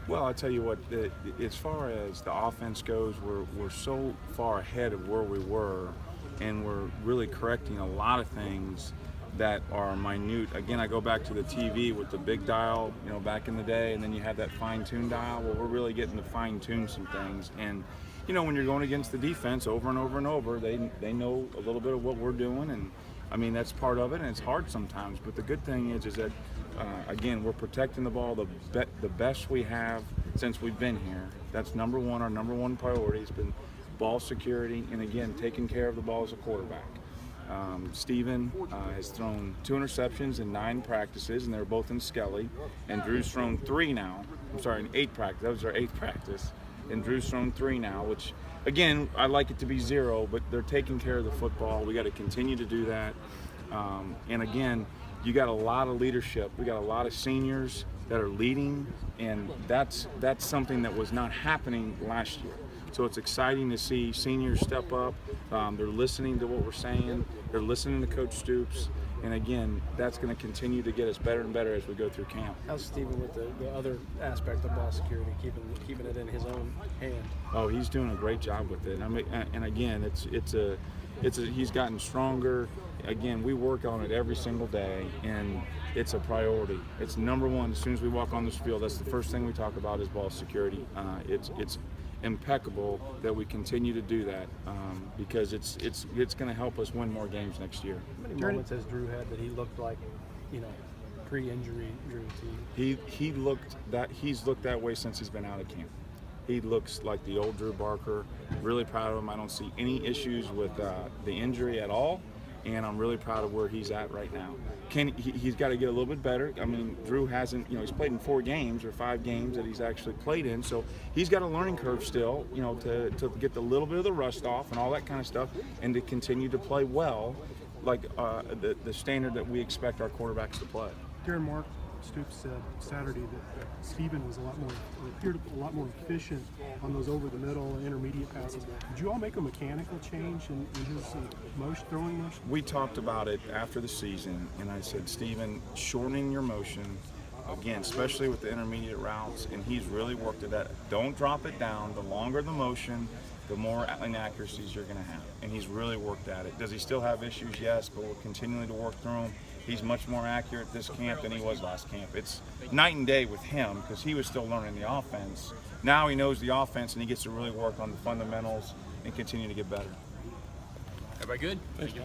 Well, I tell you what, as far as the offense goes, we're so far ahead of where we were, and we're really correcting a lot of things that are minute. Again, I go back to the TV with the big dial, back in the day, and then you have that fine-tuned dial. Well, we're really getting to fine-tune some things, and when you're going against the defense over and over and over, they know a little bit of what we're doing, and I mean that's part of it, and it's hard sometimes. But the good thing is that again, we're protecting the ball the best we have since we've been here. That's number one. Our number one priority has been ball security, and again, taking care of the ball as a quarterback. Steven has thrown 2 interceptions in 9 practices, and they're both in Skelly. And Drew's thrown 3 now. I'm sorry, in 8 practices. That was our 8th practice. And Drew's thrown 3 now, which, again, I'd like it to be 0, but they're taking care of the football. We got to continue to do that. And again, you got a lot of leadership. We got a lot of seniors that are leading, and that's something that was not happening last year. So it's exciting to see seniors step up. They're listening to what we're saying. They're listening to Coach Stoops. And again, that's going to continue to get us better and better as we go through camp. How's Steven with the other aspect of ball security, keeping it in his own hand? Oh, he's doing a great job with it. I mean, and again, he's gotten stronger. Again, we work on it every single day, and it's a priority. It's number one. As soon as we walk on this field, that's the first thing we talk about is ball security. It's impeccable that we continue to do that because it's going to help us win more games next year. How many moments has Drew had that he looked like, pre-injury Drew to you? He's looked that way since he's been out of camp. He looks like the old Drew Barker. Really proud of him. I don't see any issues with the injury at all, and I'm really proud of where he's at right now. He's got to get a little bit better. I mean, Drew hasn't, he's played in 4 games or 5 games that he's actually played in, so he's got a learning curve still, to get a little bit of the rust off and all that kind of stuff, and to continue to play well, like the standard that we expect our quarterbacks to play. Daren, Mark Stoops said Saturday that Steven appeared a lot more efficient on those over the middle and intermediate passes. Did you all make a mechanical change in his throwing motion? We talked about it after the season, and I said, Steven, shortening your motion, again, especially with the intermediate routes, and he's really worked at that. Don't drop it down. The longer the motion, the more inaccuracies you're going to have. And he's really worked at it. Does he still have issues? Yes, but we're continuing to work through them. He's much more accurate this camp than he was last camp. It's night and day with him because he was still learning the offense. Now he knows the offense, and he gets to really work on the fundamentals and continue to get better. Everybody good? Thank you.